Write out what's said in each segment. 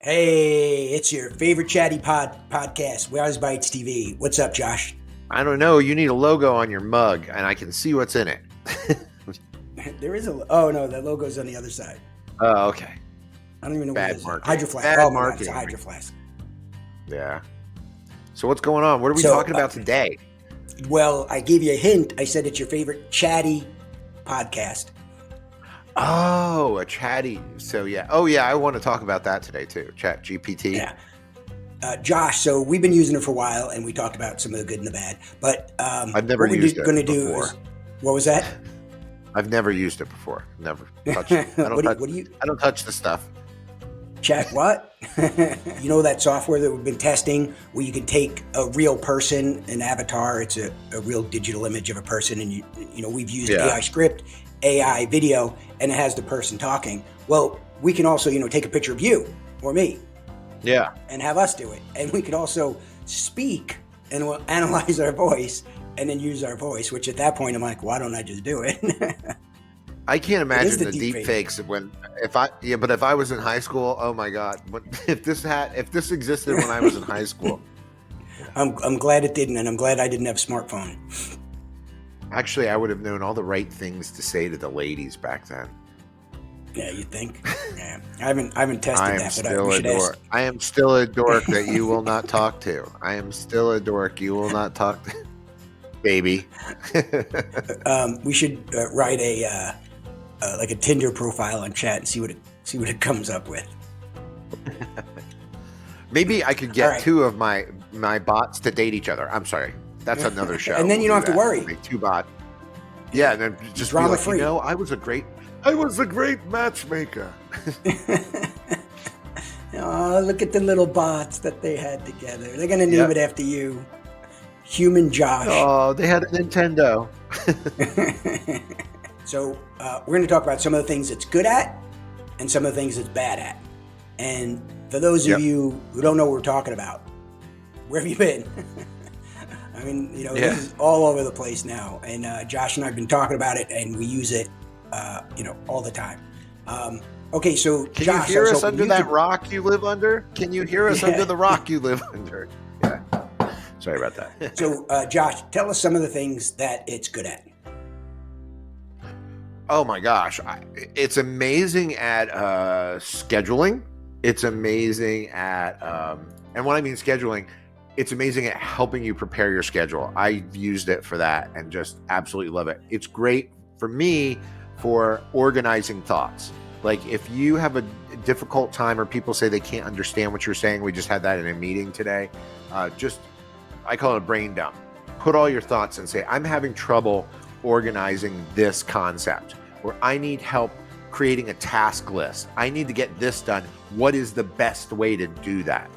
Hey, it's your favorite chatty podcast, WiseBytes TV. What's up, Josh? I don't know. You need a logo on your mug, and I can see what's in it. There is oh no, that logo's on the other side. Oh, okay. I don't even know what it is. Marketing. Hydro Flask. Bad Oh my God, marketing. it's a Hydro Flask. Yeah. So what's going on? What are we talking about today? Well, I gave you a hint. I said it's your favorite chatty podcast. Oh, a chatty. So yeah. Oh yeah, I want to talk about that today too. ChatGPT. Yeah. Josh, so we've been using it for a while, and we talked about some of the good and the bad. But I've never used it before. What was that? I've never used it before. Never touched it. I don't touch the stuff. Chat what? You know that software that we've been testing where you can take a real person, an avatar, it's a real digital image of a person, and you know we've used AI script, AI video, and it has the person talking. Well, we can also, take a picture of you or me. Yeah. And have us do it. And we could also speak and we'll analyze our voice and then use our voice, which at that point I'm like, why don't I just do it? I can't imagine the deep fakes if I was in high school, oh my God. If this existed when I was in high school. I'm glad it didn't, and I'm glad I didn't have a smartphone. Actually, I would have known all the right things to say to the ladies back then. Yeah, you think? Yeah, I haven't tested that, but we should ask. I am still a dork that you will not talk to. I am still a dork you will not talk to, baby. We should write like a Tinder profile on chat and see what it comes up with. Maybe I could get two of my bots to date each other. I'm sorry, that's another show. And then you don't have to worry. Make two bots. Yeah, and then just drama like, free. I was a great matchmaker. Oh, look at the little bots that they had together. They're gonna name it after you, Human Josh. Oh, they had a Nintendo. So we're going to talk about some of the things it's good at and some of the things it's bad at. And for those of you who don't know what we're talking about, where have you been? I mean, this is all over the place now. And Josh and I have been talking about it, and we use it, all the time. Okay, so Can Josh, you hear us under that rock you live under? Can you hear us under the rock you live under? Yeah. Sorry about that. So, Josh, tell us some of the things that it's good at. Oh my gosh. It's amazing at scheduling. It's amazing at, and when I mean scheduling, it's amazing at helping you prepare your schedule. I've used it for that and just absolutely love it. It's great for me for organizing thoughts. Like if you have a difficult time or people say they can't understand what you're saying, we just had that in a meeting today. I call it a brain dump. Put all your thoughts and say, I'm having trouble organizing this concept, or I need help creating a task list. I need to get this done. What is the best way to do that?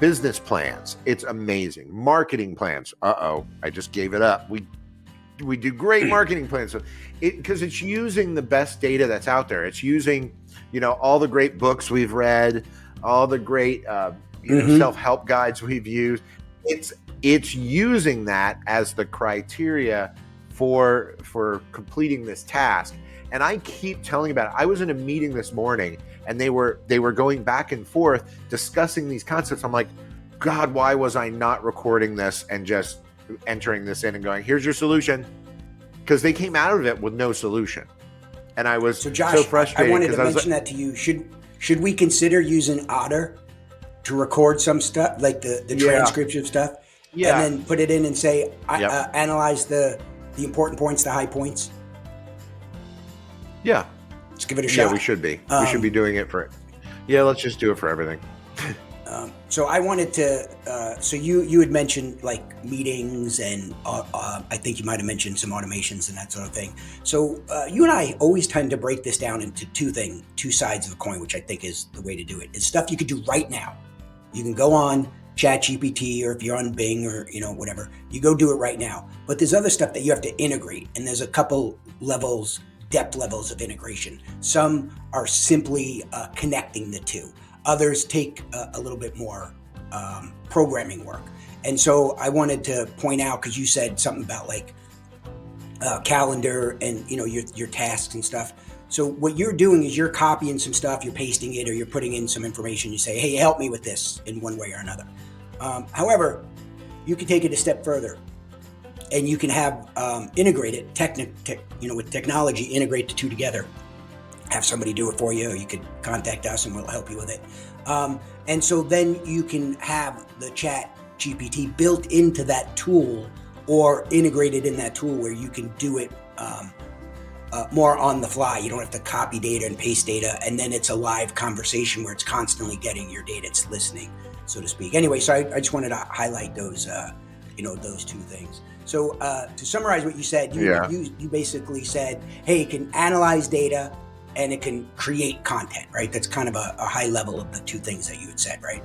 Business plans. It's amazing. Marketing plans. I just gave it up. We do great marketing plans. So because it's using the best data that's out there. It's using, all the great books we've read, all the great, self-help guides we've used. It's using that as the criteria for completing this task. And I keep telling about it. I was in a meeting this morning and they were going back and forth discussing these concepts. I'm like, God, why was I not recording this and just entering this in and going, here's your solution? Because they came out of it with no solution. And I was so frustrated. I wanted to mention that to you. Should we consider using Otter to record some stuff, like the transcription stuff? Yeah. And then put it in and say, analyze the important points, the high points. Yeah. Let's give it a shot. Yeah, we should be. We should be doing it for it. Yeah, let's just do it for everything. So I wanted to, so you had mentioned like meetings and I think you might have mentioned some automations and that sort of thing. So you and I always tend to break this down into two sides of the coin, which I think is the way to do it. It's stuff you could do right now. You can go on ChatGPT, or if you're on Bing or, whatever, you go do it right now. But there's other stuff that you have to integrate, and there's a couple depth levels of integration. Some are simply connecting the two. Others take a little bit more programming work. And so I wanted to point out, because you said something about like calendar and your tasks and stuff. So what you're doing is you're copying some stuff, you're pasting it, or you're putting in some information. You say, hey, help me with this in one way or another. However, you can take it a step further, and you can have integrate it, with technology, integrate the two together. Have somebody do it for you, or you could contact us and we'll help you with it. And so then you can have the Chat GPT built into that tool or integrated in that tool where you can do it more on the fly. You don't have to copy data and paste data, and then it's a live conversation where it's constantly getting your data, it's listening, so to speak. Anyway, so I just wanted to highlight those, those two things. So to summarize what you said, you basically said, hey, it can analyze data and it can create content, right? That's kind of a high level of the two things that you had said, right?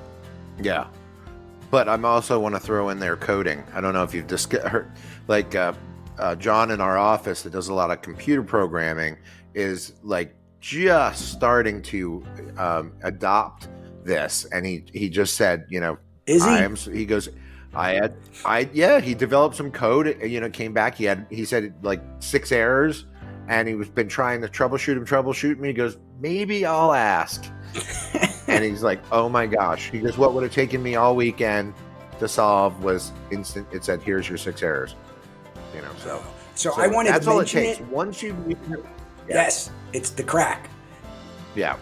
Yeah. But I'm also want to throw in there coding. I don't know if you've heard, like John in our office that does a lot of computer programming is like just starting to adopt this. And he just said, is he? He goes, he developed some code, came back. He said like 6 errors, and he was been trying to troubleshoot me. He goes, maybe I'll ask. And he's like, oh my gosh. He goes, what would have taken me all weekend to solve was instant. It said, here's your 6 errors. So I wanted that's to all mention it takes. it. Once you Yes, it's the crack. Yeah,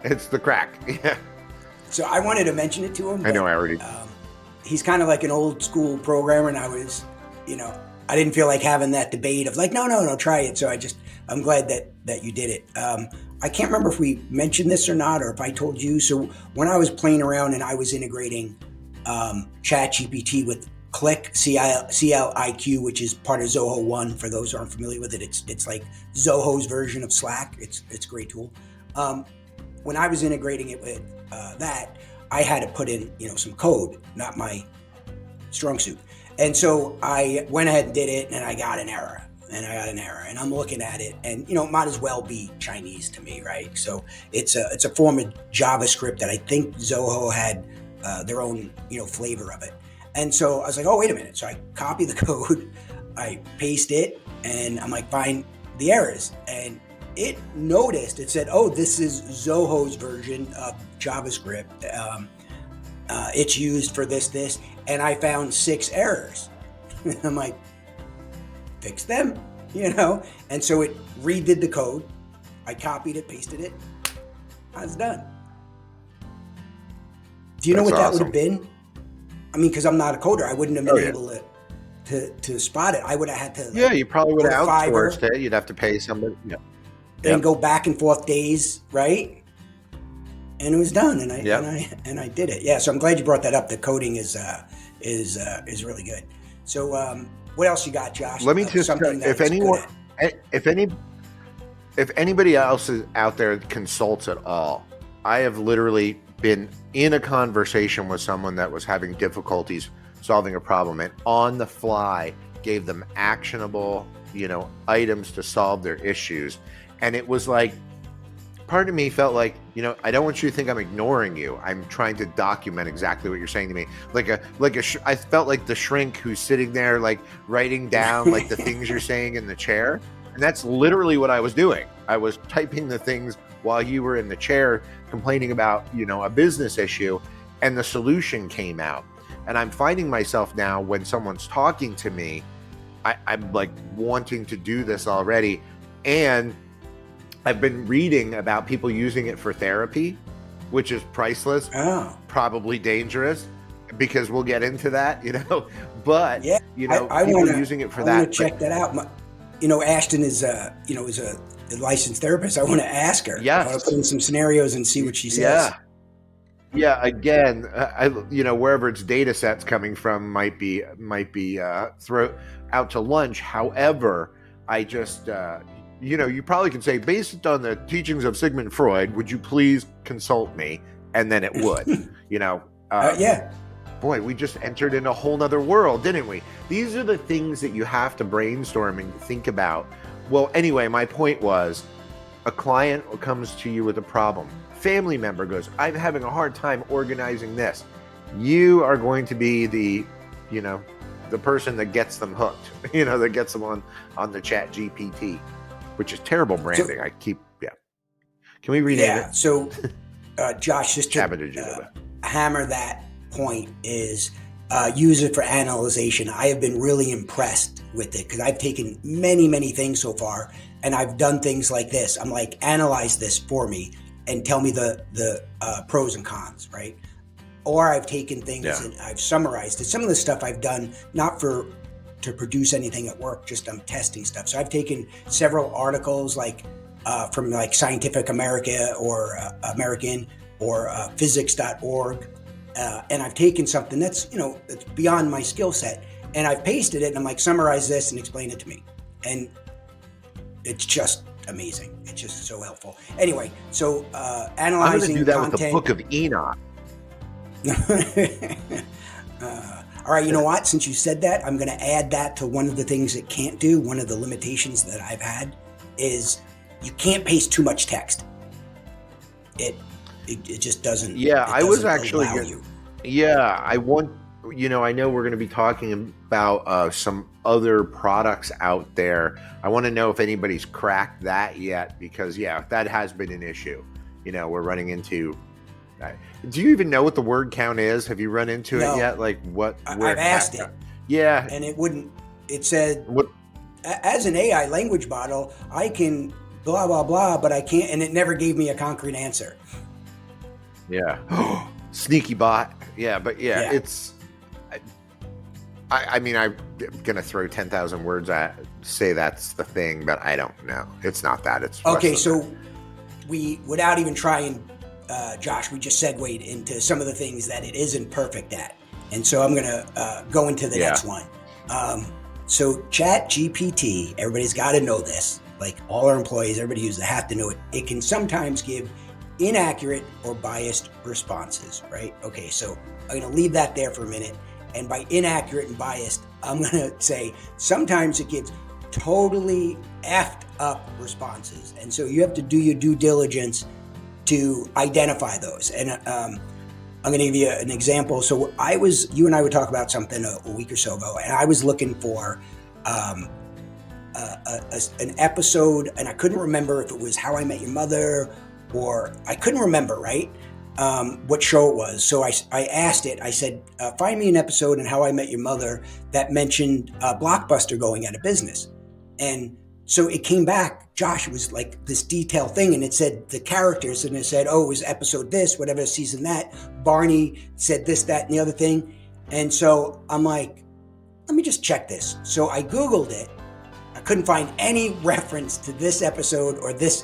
it's the crack. Yeah. So I wanted to mention it to him. I know I already. He's kind of like an old school programmer, and I was, I didn't feel like having that debate of like, no, try it. So I'm glad that you did it. I can't remember if we mentioned this or not, or if I told you. So when I was playing around and I was integrating ChatGPT with Click, CLIQ, which is part of Zoho One. For those who aren't familiar with it, it's like Zoho's version of Slack. It's a great tool. When I was integrating it with that, I had to put in some code, not my strong suit. And so I went ahead and did it, and I got an error. And I'm looking at it, and it might as well be Chinese to me, right? So it's a form of JavaScript that I think Zoho had their own flavor of it. And so I was like, oh, wait a minute. So I copy the code, I paste it, and I'm like, find the errors. And it noticed, it said, oh, this is Zoho's version of JavaScript. It's used for this, and I found 6 errors. I'm like, fix them, And so it redid the code. I copied it, pasted it. I was done. Do you know what that would have been? I mean, because I'm not a coder, I wouldn't have been able to spot it. I would have had to. You probably would have outsourced it. You'd have to pay somebody. Yeah. And go back and forth days, right? And it was done, and I did it. Yeah, so I'm glad you brought that up. The coding is really good. So what else you got, Josh? Let me just if anybody else is out there that consults at all, I have literally been in a conversation with someone that was having difficulties solving a problem, and on the fly gave them actionable, items to solve their issues. And it was like, part of me felt like, I don't want you to think I'm ignoring you. I'm trying to document exactly what you're saying to me. I felt like the shrink who's sitting there, like writing down like the things you're saying in the chair. And that's literally what I was doing. I was typing the things while you were in the chair complaining about, a business issue, and the solution came out. And I'm finding myself now when someone's talking to me, I'm like wanting to do this already. And I've been reading about people using it for therapy, which is priceless, probably dangerous, because we'll get into that, but I people wanna, using it for I that. Want to check that out. Ashton is a licensed therapist. I want to ask her. Yes. I want to put in some scenarios and see what she says. Yeah. Again, wherever its data set's coming from might be throw out to lunch. However, I just, you probably can say, based on the teachings of Sigmund Freud, would you please consult me? And then it would, Boy, we just entered in a whole nother world, didn't we? These are the things that you have to brainstorm and think about. Well, anyway, my point was, a client comes to you with a problem. Family member goes, I'm having a hard time organizing this. You are going to be the person that gets them hooked, that gets them on the Chat GPT. which is terrible branding. Can we rename it? So, Josh, just to hammer that point is use it for analyzation. I have been really impressed with it because I've taken many things so far, and I've done things like this. I'm like, analyze this for me and tell me the pros and cons, right? Or I've taken things and I've summarized it. Some of the stuff I've done not to produce anything at work, just I'm testing stuff. So I've taken several articles like from like Scientific America or American or physics.org. And I've taken something that's, it's beyond my skill set, and I've pasted it and I'm like, summarize this and explain it to me. And it's just amazing. It's just so helpful. Anyway, so analyzing I'm going to do that content. with the Book of Enoch. All right, you know what? Since you said that, I'm going to add that to one of the things it can't do. One of the limitations that I've had is you can't paste too much text. It just doesn't. Yeah, I was actually. I want. I know we're going to be talking about some other products out there. I want to know if anybody's cracked that yet, because that has been an issue. We're running into. Do you even know what the word count is? Have you run into it yet? Like what? I've asked it. Yeah, and it wouldn't. It said, as an AI language model, I can blah blah blah, but I can't, and it never gave me a concrete answer. Yeah. Sneaky bot. Yeah, but it's. I mean, I'm gonna throw 10,000 words at say that's the thing, but I don't know. It's not that. It's okay. So we, without even trying. Josh, we just segued into some of the things that it isn't perfect at. And so I'm going to go into the next one. So ChatGPT, everybody's got to know this. Like all our employees, everybody uses it, have to know it. It can sometimes give inaccurate or biased responses, right? Okay, so I'm going to leave that there for a minute. And by inaccurate and biased, I'm going to say sometimes it gives totally effed up responses. And so you have to do your due diligence to identify those. And I'm going to give you an example. So you and I would talk about something a week or so ago, and I was looking for an episode, and I couldn't remember if it was How I Met Your Mother, or I couldn't remember, right? What show it was. So I asked it, I said, find me an episode in How I Met Your Mother that mentioned Blockbuster going out of business. And so it came back, Josh, it was like this detailed thing, and it said the characters, and it said, it was episode this, whatever, season that. Barney said this, that, and the other thing. And so I'm like, let me just check this. So I Googled it. I couldn't find any reference to this episode or this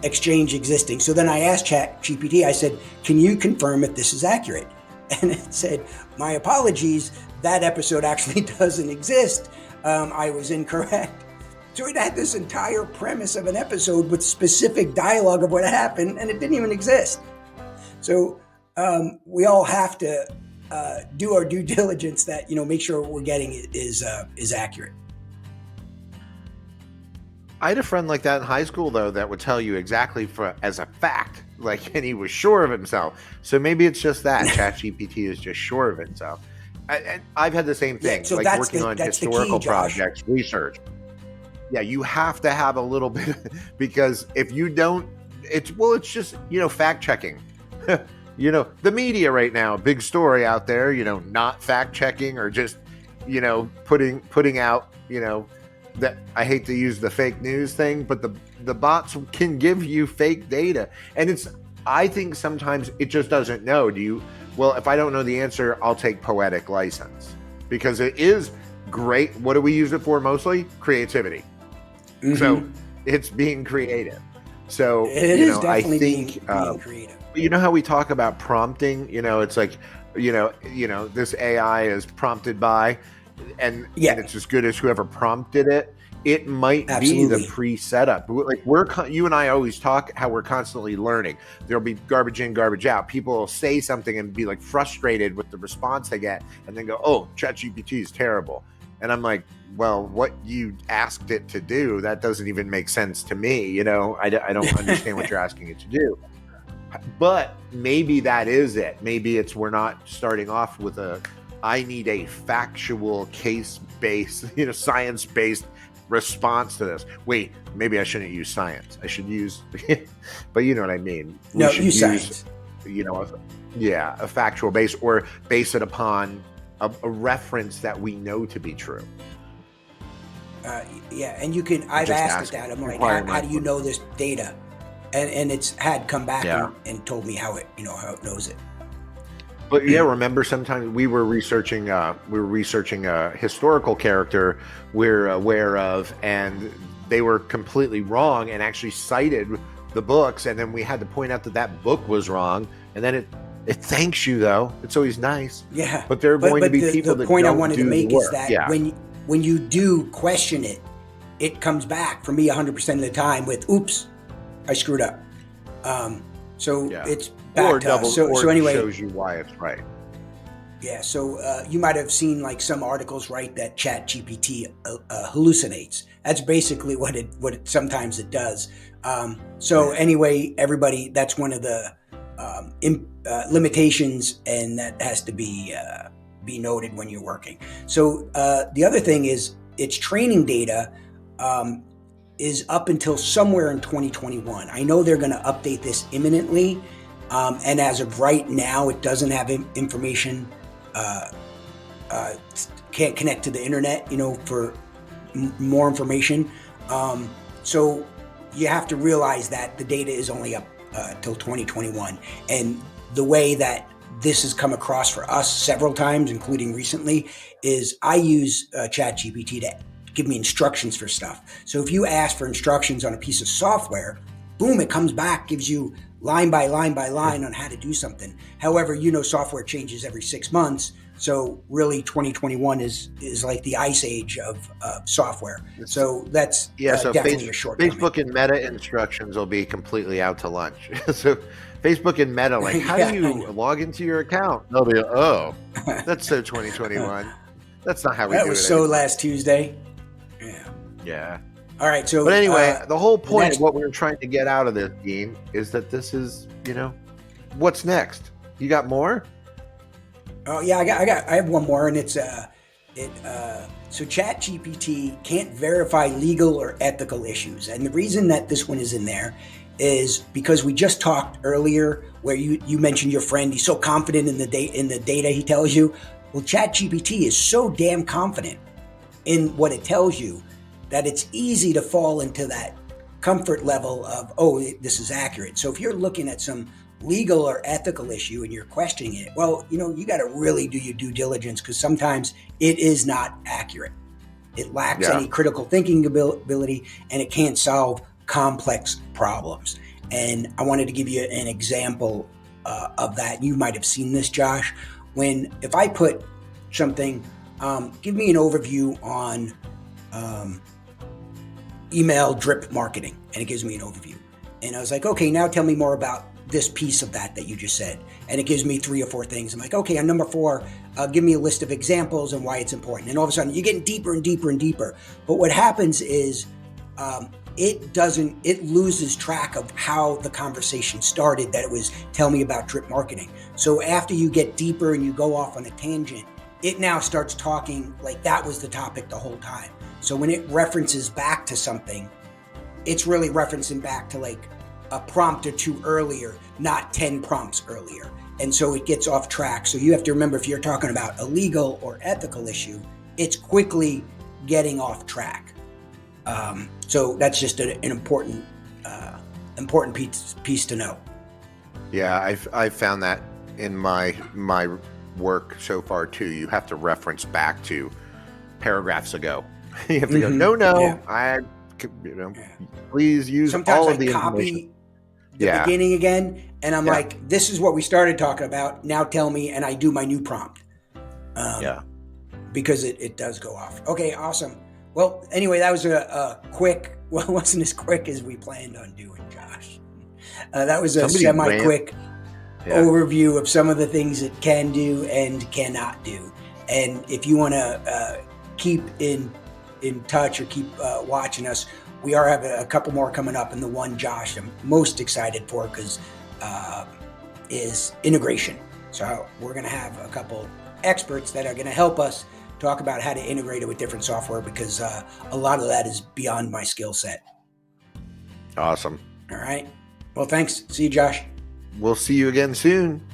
exchange existing. So then I asked ChatGPT, I said, can you confirm if this is accurate? And it said, my apologies, that episode actually doesn't exist. I was incorrect. So it had this entire premise of an episode with specific dialogue of what happened, and it didn't even exist. So we all have to do our due diligence that, make sure what we're getting is accurate. I had a friend like that in high school, though, that would tell you exactly as a fact, and he was sure of himself. So maybe it's just that ChatGPT is just sure of itself. I've had the same thing, so working on historical projects, research. Yeah, you have to have a little bit, because if you don't, it's just, fact checking. The media right now, big story out there, not fact checking or just, putting out, that I hate to use the fake news thing, but the bots can give you fake data. And I think sometimes it just doesn't know. If I don't know the answer, I'll take poetic license, because it is great. What do we use it for mostly? Creativity. Mm-hmm. So it's being creative. So it is definitely being creative. You know how we talk about prompting? It's like, this AI is prompted by, and it's as good as whoever prompted it. It might be the pre-setup. Like you and I always talk how we're constantly learning. There'll be garbage in, garbage out. People will say something and be like frustrated with the response they get, and then go, "Oh, ChatGPT is terrible." And I'm like, well, what you asked it to do, that doesn't even make sense to me. I don't understand what you're asking it to do. But maybe that is it. Maybe we're not starting off with I need a factual, case-based, science-based response to this. Wait, maybe I shouldn't use science. I should use, but you know what I mean. No, use science. A factual base, or base it upon a reference that we know to be true. And you can. I've asked it that. I'm like, how do you know this data? And it's had come back and told me how it knows it. But yeah, remember sometimes we were researching a historical character we're aware of, and they were completely wrong and actually cited the books, and then we had to point out that book was wrong, and then it thanks you though. It's always nice. Yeah. But there are going to be people that the point I don't wanted do to make the is work. that when you do question it, it comes back for me 100% of the time with "Oops, I screwed up." It's back to us. So anyway, shows you why it's right. Yeah, so you might have seen like some articles, right, that ChatGPT hallucinates. That's basically what it sometimes it does. Anyway, everybody, that's one of the limitations, and that has to be noted when you're working. So the other thing is its training data is up until somewhere in 2021. I know they're going to update this imminently, and as of right now, it doesn't have information. Can't connect to the internet, for more information. So you have to realize that the data is only up till 2021. And the way that this has come across for us several times, including recently, is I use ChatGPT to give me instructions for stuff. So if you ask for instructions on a piece of software, boom, it comes back, gives you line by line by line on how to do something. However, software changes every 6 months. So really 2021 is like the ice age of software. So that's definitely a shortcoming. Facebook and Meta instructions will be completely out to lunch. So Facebook and Meta, like, how do you log into your account? They'll be, that's so 2021. That's not how we do it. That was so anymore. Last Tuesday. Yeah. All right. So, but anyway, the whole point of what we were trying to get out of this, Dean, is that this is, what's next? You got more? Oh yeah, I have one more, and it's so ChatGPT can't verify legal or ethical issues, and the reason that this one is in there is because we just talked earlier where you mentioned your friend. He's so confident in the data he tells you. Well, ChatGPT is so damn confident in what it tells you that it's easy to fall into that comfort level of, this is accurate. So if you're looking at some legal or ethical issue and you're questioning it, well, you got to really do your due diligence, because sometimes it is not accurate. It lacks any critical thinking ability, and it can't solve complex problems. And I wanted to give you an example of that. You might have seen this, Josh. If I put something, give me an overview on email drip marketing, and it gives me an overview. And I was like, okay, now tell me more about this piece of that you just said. And it gives me 3 or 4 things. I'm like, okay, on number 4, give me a list of examples and why it's important. And all of a sudden you're getting deeper and deeper and deeper. But what happens is it loses track of how the conversation started, that it was tell me about drip marketing. So after you get deeper and you go off on a tangent, it now starts talking like that was the topic the whole time. So when it references back to something, it's really referencing back to like a prompt or 2 earlier, not 10 prompts earlier. And so it gets off track. So you have to remember, if you're talking about a legal or ethical issue, it's quickly getting off track. So that's just an important piece to know. Yeah, I've found that in my work so far too. You have to reference back to paragraphs ago. You have to go, please use sometimes all of I the copy information. The beginning again, and I'm like, this is what we started talking about. Now tell me, and I do my new prompt. Because it does go off. Okay, awesome. Well, anyway, that was a quick. Well, it wasn't as quick as we planned on doing, Josh. That was a semi-quick overview of some of the things it can do and cannot do. And if you want to keep in touch or keep watching us, we are having a couple more coming up, and the one, Josh, I'm most excited for because is integration. So we're going to have a couple experts that are going to help us talk about how to integrate it with different software, because a lot of that is beyond my skill set. Awesome. All right. Well, thanks. See you, Josh. We'll see you again soon.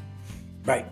Bye.